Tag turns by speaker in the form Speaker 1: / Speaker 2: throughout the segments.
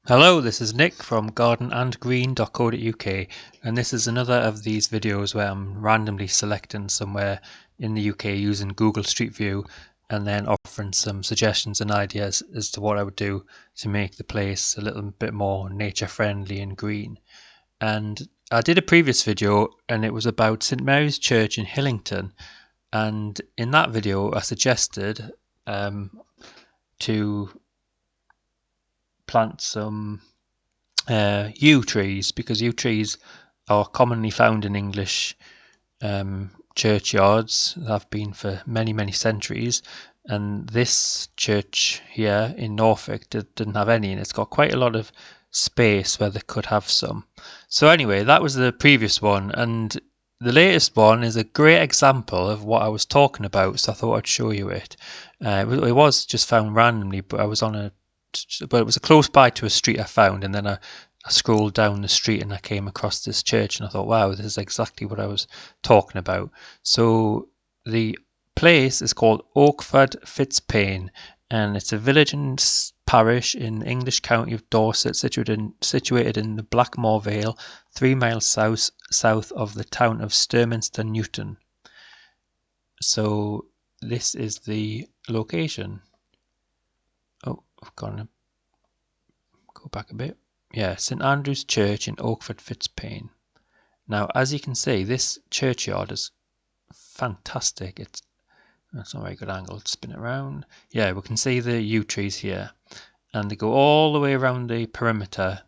Speaker 1: Hello, this is Nick from gardenandgreen.co.uk, and this is another of these videos where I'm randomly selecting somewhere in the UK using Google Street View and then offering some suggestions and ideas as to what I would do to make the place a little bit more nature friendly and green. And I did a previous video and it was about St Mary's Church in Hillington, and in that video I suggested to plant some yew trees, because yew trees are commonly found in English churchyards, have been for many centuries, and this church here in Norfolk didn't have any, and it's got quite a lot of space where they could have some. So anyway, that was the previous one, and the latest one is a great example of what I was talking about, so I thought I'd show you it. It was just found randomly, but it was close by to a street I found, and then I scrolled down the street and I came across this church, and I thought, wow, this is exactly what I was talking about. So the place is called Oakford Fitzpaine, and it's a village and parish in the English county of Dorset, situated in the Blackmore Vale, 3 miles south of the town of Sturminster Newton. So this is the location. Oh, I've gone to go back a bit. Yeah, St Andrew's Church in Oakford Fitzpaine. Now, as you can see, this churchyard is fantastic. That's not a very good angle. Spin it around. Yeah, we can see the yew trees here, and they go all the way around the perimeter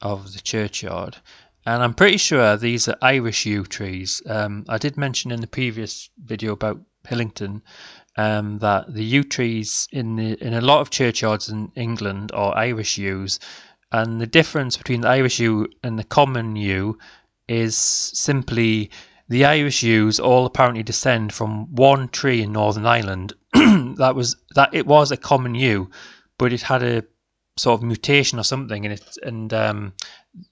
Speaker 1: of the churchyard. And I'm pretty sure these are Irish yew trees. I did mention in the previous video about Hillington that the yew trees in a lot of churchyards in England are Irish yews, and the difference between the Irish yew and the common yew is simply the Irish yews all apparently descend from one tree in Northern Ireland that it was a common yew, but it had a sort of mutation or something,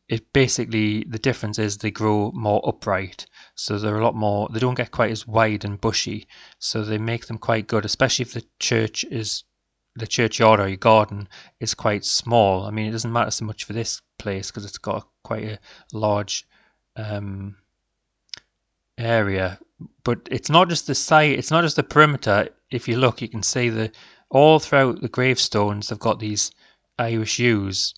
Speaker 1: it basically, the difference is they grow more upright, so they're a lot more, they don't get quite as wide and bushy, so they make them quite good, especially if the churchyard or your garden is quite small. I mean, it doesn't matter so much for this place because it's got quite a large area, but it's not just the site, it's not just the perimeter. If you look, you can see the all throughout the gravestones they've got these Irish yews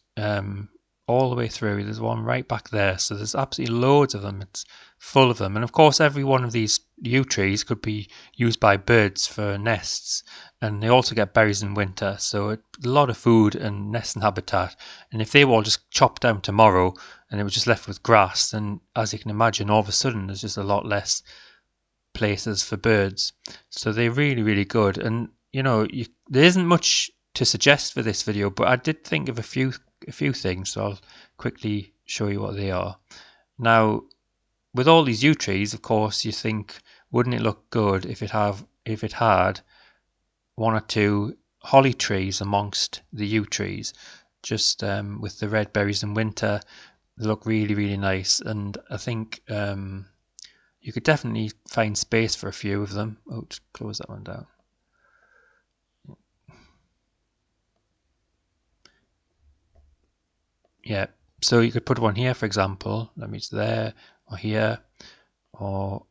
Speaker 1: all the way through. There's one right back there, so there's absolutely loads of them. It's full of them, and of course every one of these yew trees could be used by birds for nests, and they also get berries in winter, so a lot of food and nest and habitat. And if they were all just chopped down tomorrow and it was just left with grass, then as you can imagine, all of a sudden there's just a lot less places for birds. So they're really good. And there isn't much to suggest for this video, but I did think of a few things, so I'll quickly show you what they are. Now, with all these yew trees, of course, you think, wouldn't it look good if it had one or two holly trees amongst the yew trees, just with the red berries in winter. They look really nice, and I think you could definitely find space for a few of them. Oh, just close that one down. Yeah, so you could put one here, for example. That means there, or here, or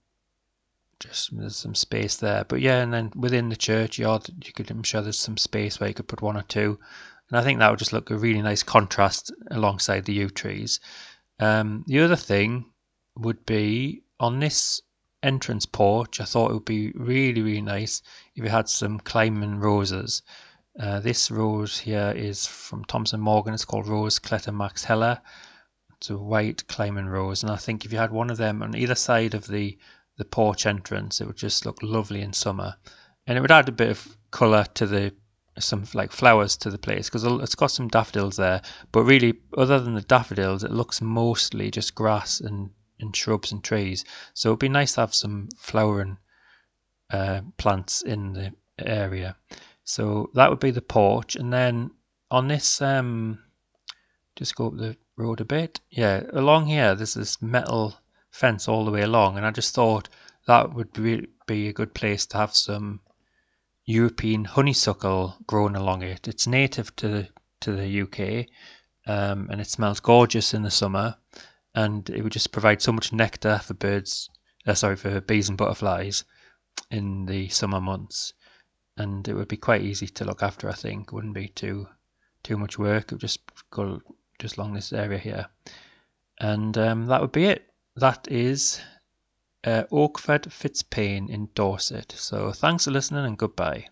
Speaker 1: just there's some space there. But yeah, and then within the churchyard, I'm sure there's some space where you could put one or two. And I think that would just look a really nice contrast alongside the yew trees. The other thing would be on this entrance porch. I thought it would be really nice if it had some climbing roses. This rose here is from Thomson Morgan. It's called Rose Cleta Max Heller. It's a white climbing rose, and I think if you had one of them on either side of the porch entrance, it would just look lovely in summer, and it would add a bit of colour to some like flowers to the place, because it's got some daffodils there, but really other than the daffodils it looks mostly just grass and shrubs and trees. So it'd be nice to have some flowering plants in the area. So that would be the porch, and then on this just go up the road a bit. Yeah, along here there's this metal fence all the way along, and I just thought that would be a good place to have some European honeysuckle grown along it. It's native to the UK, and it smells gorgeous in the summer, and it would just provide so much nectar for for bees and butterflies in the summer months. And it would be quite easy to look after, I think. It wouldn't be too much work. It would just go just along this area here. And that would be it. That is Oakford Fitzpaine in Dorset. So thanks for listening and goodbye.